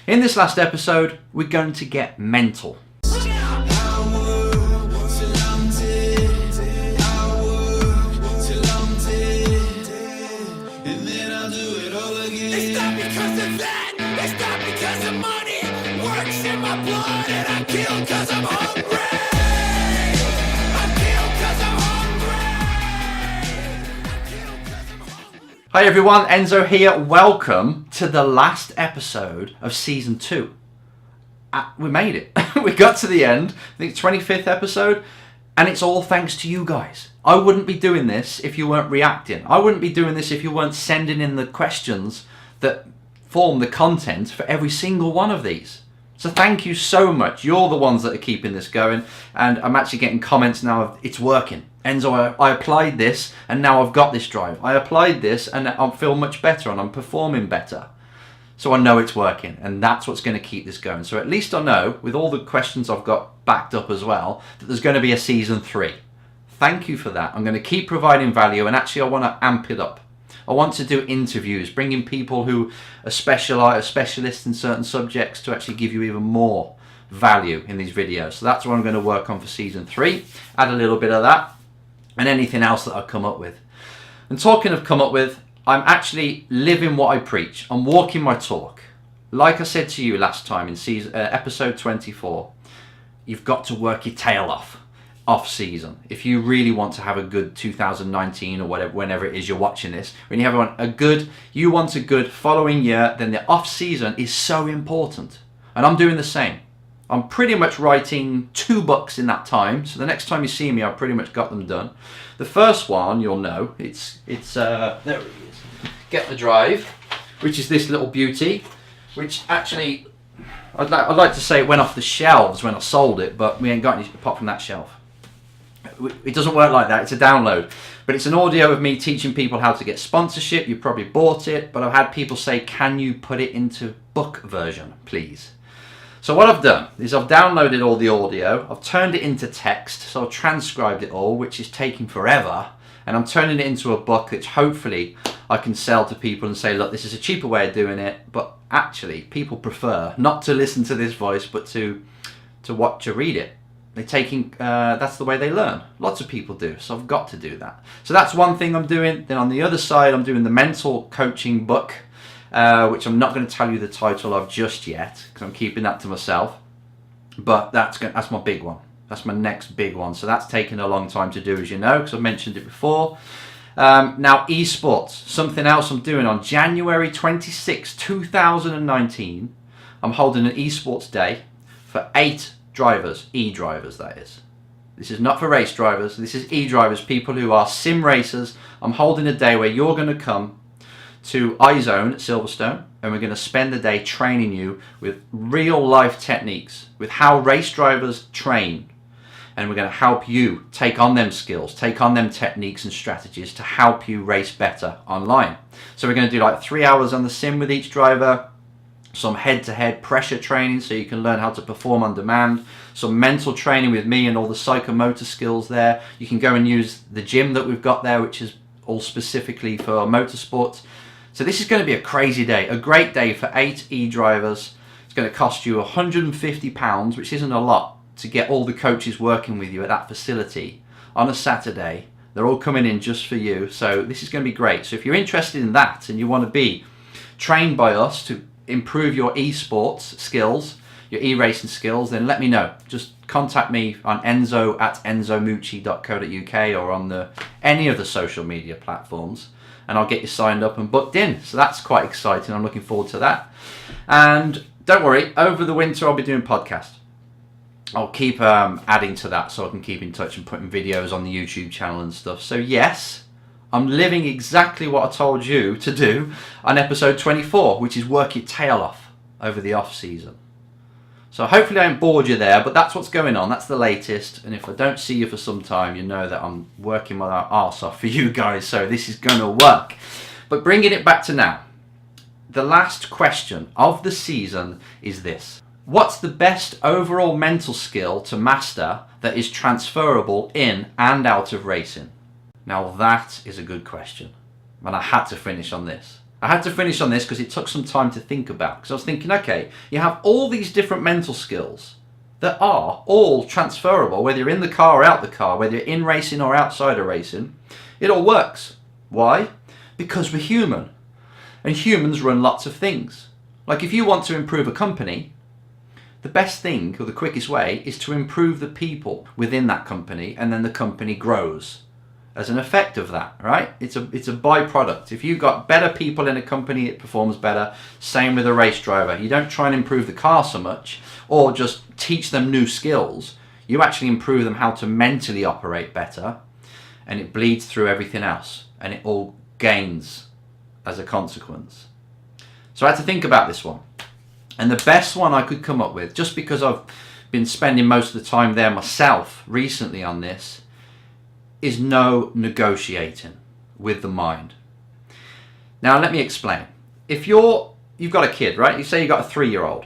In this last episode, we're going to get mental. Hi everyone, Enzo here. Welcome to the last episode of season 2. We made it. We got to the end. I think 25th episode, and it's all thanks to you guys. I wouldn't be doing this if you weren't reacting. I wouldn't be doing this if you weren't sending in the questions that form the content for every single one of these. So thank you so much. You're the ones that are keeping this going, and I'm actually getting comments now of it's working. Enzo, I applied this and now I've got this drive. I applied this and I feel much better and I'm performing better. So I know it's working, and that's what's going to keep this going. So at least I know, with all the questions I've got backed up as well, that there's going to be a season 3. Thank you for that. I'm going to keep providing value, and actually I want to amp it up. I want to do interviews, bringing people who are specialists in certain subjects to actually give you even more value in these videos. So that's what I'm going to work on for season 3. Add a little bit of that and anything else that I come up with. And talking of come up with, I'm actually living what I preach. I'm walking my talk. Like I said to you last time in episode 24, you've got to work your tail off season. If you really want to have a good 2019 or whatever, whenever it is you're watching this, when you want a good following year, then the off season is so important. And I'm doing the same. I'm pretty much writing 2 books in that time, so the next time you see me, I've pretty much got them done. The first one, you'll know, it's there it is, Get the Drive, which is this little beauty, which actually, I'd like to say it went off the shelves when I sold it, but we ain't got any apart from that shelf. It doesn't work like that, it's a download. But it's an audio of me teaching people how to get sponsorship. You probably bought it, but I've had people say, can you put it into book version, please? So what I've done is I've downloaded all the audio, I've turned it into text, so I've transcribed it all, which is taking forever, and I'm turning it into a book which hopefully I can sell to people and say, look, this is a cheaper way of doing it, but actually people prefer not to listen to this voice, but to read it. They're taking, that's the way they learn. Lots of people do, so I've got to do that. So that's one thing I'm doing. Then on the other side, I'm doing the mental coaching book, which I'm not going to tell you the title of just yet, because I'm keeping that to myself. But that's my big one. That's my next big one. So that's taken a long time to do, as you know, because I've mentioned it before. Now, esports, something else I'm doing on January 26, 2019. I'm holding an esports day for 8 drivers, e-drivers that is. This is not for race drivers, this is e-drivers, people who are sim racers. I'm holding a day where you're going to come to iZone at Silverstone, and we're going to spend the day training you with real life techniques, with how race drivers train, and we're going to help you take on them skills, take on them techniques and strategies to help you race better online. So we're going to do like 3 hours on the sim with each driver, some head-to-head pressure training so you can learn how to perform on demand, some mental training with me and all the psychomotor skills there. You can go and use the gym that we've got there, which is all specifically for motorsports. So this is going to be a crazy day, a great day for 8 e-drivers. It's going to cost you £150, which isn't a lot, to get all the coaches working with you at that facility on a Saturday. They're all coming in just for you, so this is going to be great. So if you're interested in that and you want to be trained by us to improve your esports skills, your e-racing skills, then let me know. Just contact me on enzo@enzomucci.co.uk or on any of the social media platforms, and I'll get you signed up and booked in. So that's quite exciting. I'm looking forward to that. And don't worry, over the winter I'll be doing podcasts. I'll keep adding to that so I can keep in touch and putting videos on the YouTube channel and stuff. So yes, I'm living exactly what I told you to do on episode 24, which is work your tail off over the off season. So hopefully I haven't bored you there, but that's what's going on. That's the latest. And if I don't see you for some time, you know that I'm working my arse off for you guys. So this is going to work. But bringing it back to now, the last question of the season is this. What's the best overall mental skill to master that is transferable in and out of racing? Now that is a good question. And I had to finish on this. I had to finish on this because it took some time to think about. Because I was thinking, okay, you have all these different mental skills that are all transferable, whether you're in the car or out the car, whether you're in racing or outside of racing. It all works. Why? Because we're human. And humans run lots of things. Like if you want to improve a company, the best thing or the quickest way is to improve the people within that company, and then the company grows as an effect of that, right? It's a byproduct. If you've got better people in a company, it performs better. Same with a race driver. You don't try and improve the car so much or just teach them new skills. You actually improve them how to mentally operate better, and it bleeds through everything else, and it all gains as a consequence. So I had to think about this one. And the best one I could come up with, just because I've been spending most of the time there myself recently on this, is no negotiating with the mind. Now let me explain. If you've got a kid, right? You say you've got a 3-year-old,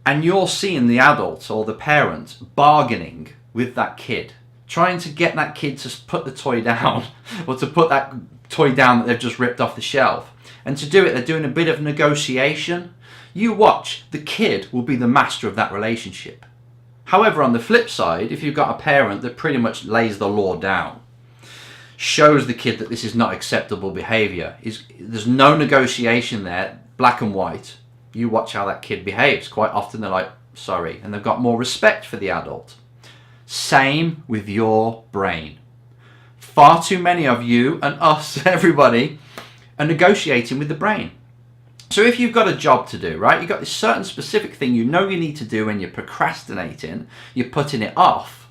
and you're seeing the adult or the parent bargaining with that kid, trying to get that kid to put the toy down or to put that toy down that they've just ripped off the shelf. And to do it, they're doing a bit of negotiation. You watch, the kid will be the master of that relationship. However, on the flip side, if you've got a parent that pretty much lays the law down, shows the kid that this is not acceptable behavior, there's no negotiation there, black and white, you watch how that kid behaves. Quite often they're like, sorry, and they've got more respect for the adult. Same with your brain. Far too many of you and us, everybody, are negotiating with the brain. So if you've got a job to do, right, you've got this certain specific thing you know you need to do and you're procrastinating, you're putting it off,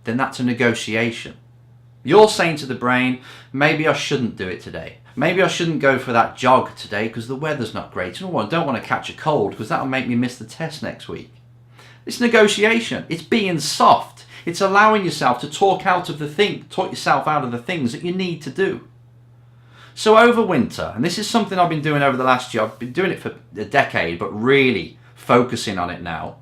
then that's a negotiation. You're saying to the brain, maybe I shouldn't do it today. Maybe I shouldn't go for that jog today because the weather's not great. Oh, I don't want to catch a cold because that'll make me miss the test next week. It's negotiation. It's being soft. It's allowing yourself to talk yourself out of the things that you need to do. So over winter, and this is something I've been doing over the last year, I've been doing it for a decade, but really focusing on it now,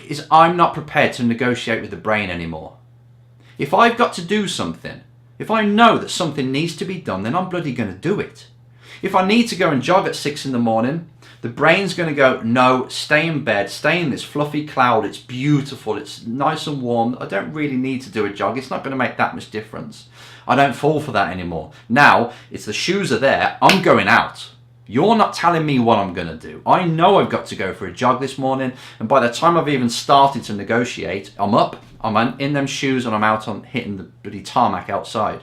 is I'm not prepared to negotiate with the brain anymore. If I've got to do something, if I know that something needs to be done, then I'm bloody going to do it. If I need to go and jog at 6 in the morning, the brain's going to go, no, stay in bed, stay in this fluffy cloud, it's beautiful, it's nice and warm, I don't really need to do a jog, it's not going to make that much difference. I don't fall for that anymore. Now, it's the shoes are there, I'm going out. You're not telling me what I'm going to do. I know I've got to go for a jog this morning, and by the time I've even started to negotiate, I'm up, I'm in them shoes, and I'm out on hitting the bloody tarmac outside.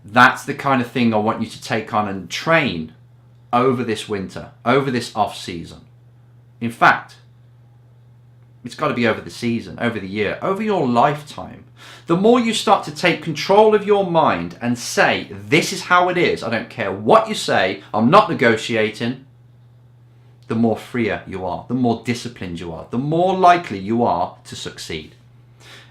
That's the kind of thing I want you to take on and train over this winter, over this off season. In fact, it's got to be over the season, over the year, over your lifetime. The more you start to take control of your mind and say, this is how it is, I don't care what you say, I'm not negotiating, the more freer you are, the more disciplined you are, the more likely you are to succeed.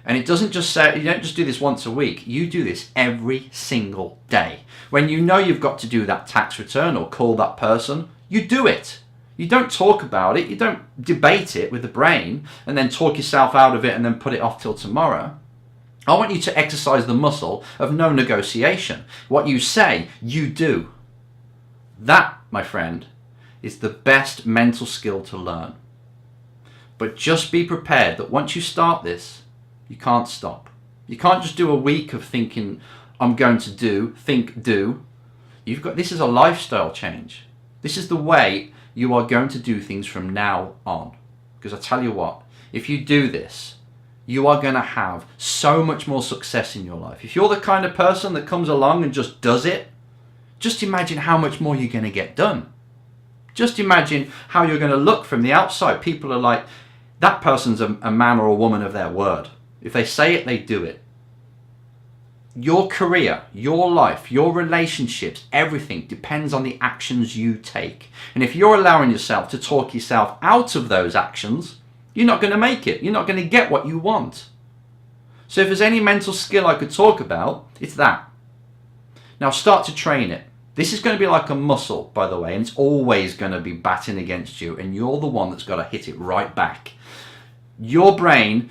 And it doesn't just say, you don't just do this once a week, you do this every single day. When you know you've got to do that tax return or call that person, you do it. You don't talk about it, you don't debate it with the brain and then talk yourself out of it and then put it off till tomorrow. I want you to exercise the muscle of no negotiation. What you say, you do. That, my friend, is the best mental skill to learn. But just be prepared that once you start this, you can't stop. You can't just do a week of thinking, I'm going to do, think, do. This is a lifestyle change. This is the way you are going to do things from now on. Because I tell you what, if you do this, you are going to have so much more success in your life. If you're the kind of person that comes along and just does it, just imagine how much more you're going to get done. Just imagine how you're going to look from the outside. People are like, that person's a man or a woman of their word. If they say it, they do it. Your career, your life, your relationships, everything depends on the actions you take. And if you're allowing yourself to talk yourself out of those actions, you're not going to make it. You're not going to get what you want. So if there's any mental skill I could talk about, it's that. Now start to train it. This is going to be like a muscle, by the way, and it's always going to be batting against you, and you're the one that's got to hit it right back. Your brain,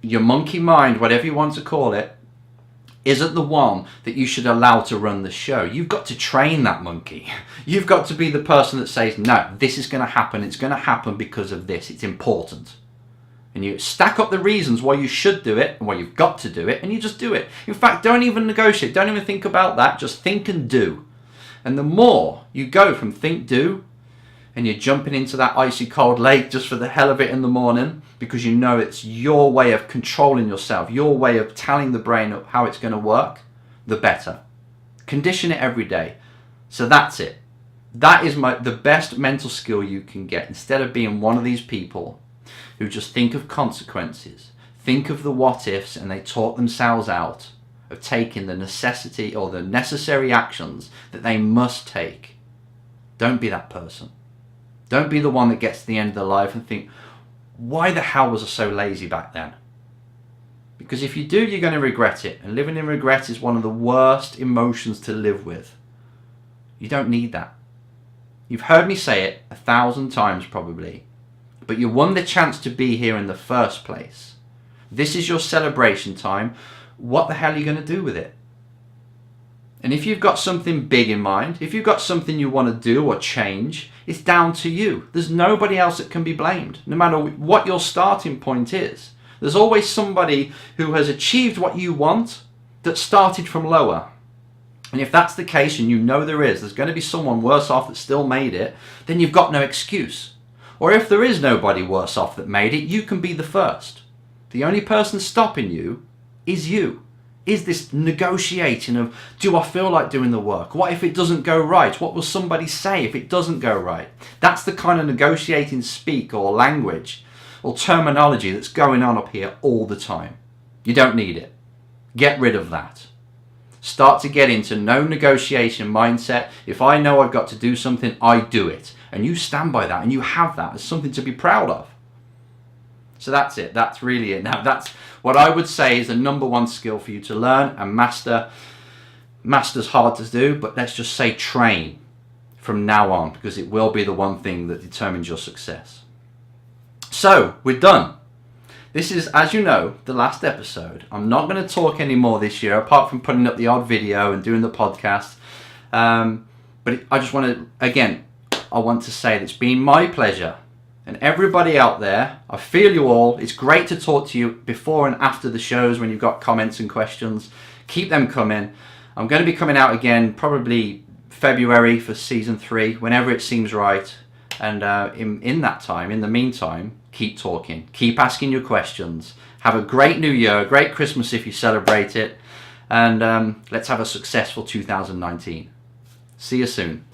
your monkey mind, whatever you want to call it, isn't the one that you should allow to run the show. You've got to train that monkey. You've got to be the person that says, no, this is going to happen. It's going to happen because of this. It's important. And you stack up the reasons why you should do it and why you've got to do it, and you just do it. In fact, don't even negotiate. Don't even think about that. Just think and do. And the more you go from think, do, and you're jumping into that icy cold lake just for the hell of it in the morning, because you know it's your way of controlling yourself, your way of telling the brain how it's going to work, the better. Condition it every day. So that's it. That is the best mental skill you can get. Instead of being one of these people who just think of consequences, think of the what ifs, and they talk themselves out of taking the necessity or the necessary actions that they must take. Don't be that person. Don't be the one that gets to the end of their life and think, why the hell was I so lazy back then? Because if you do, you're going to regret it. And living in regret is one of the worst emotions to live with. You don't need that. You've heard me say it 1,000 times probably. But you won the chance to be here in the first place. This is your celebration time. What the hell are you going to do with it? And if you've got something big in mind, if you've got something you want to do or change, it's down to you. There's nobody else that can be blamed, no matter what your starting point is. There's always somebody who has achieved what you want that started from lower. And if that's the case, and you know there's going to be someone worse off that still made it, then you've got no excuse. Or if there is nobody worse off that made it, you can be the first. The only person stopping you is you. Is this negotiating of, do I feel like doing the work? What if it doesn't go right? What will somebody say if it doesn't go right? That's the kind of negotiating speak or language or terminology that's going on up here all the time. You don't need it. Get rid of that. Start to get into no negotiation mindset. If I know I've got to do something, I do it. And you stand by that, and you have that as something to be proud of. So that's it. That's really it. Now, that's what I would say is the number one skill for you to learn and master. Master's hard to do, but let's just say train from now on, because it will be the one thing that determines your success. So, we're done. This is, as you know, the last episode. I'm not going to talk anymore this year, apart from putting up the odd video and doing the podcast. But I just want to, again, I want to say that it's been my pleasure. And everybody out there, I feel you all. It's great to talk to you before and after the shows when you've got comments and questions. Keep them coming. I'm going to be coming out again probably February for season 3, whenever it seems right. And in that time, in the meantime, keep talking. Keep asking your questions. Have a great New Year, a great Christmas if you celebrate it. And let's have a successful 2019. See you soon.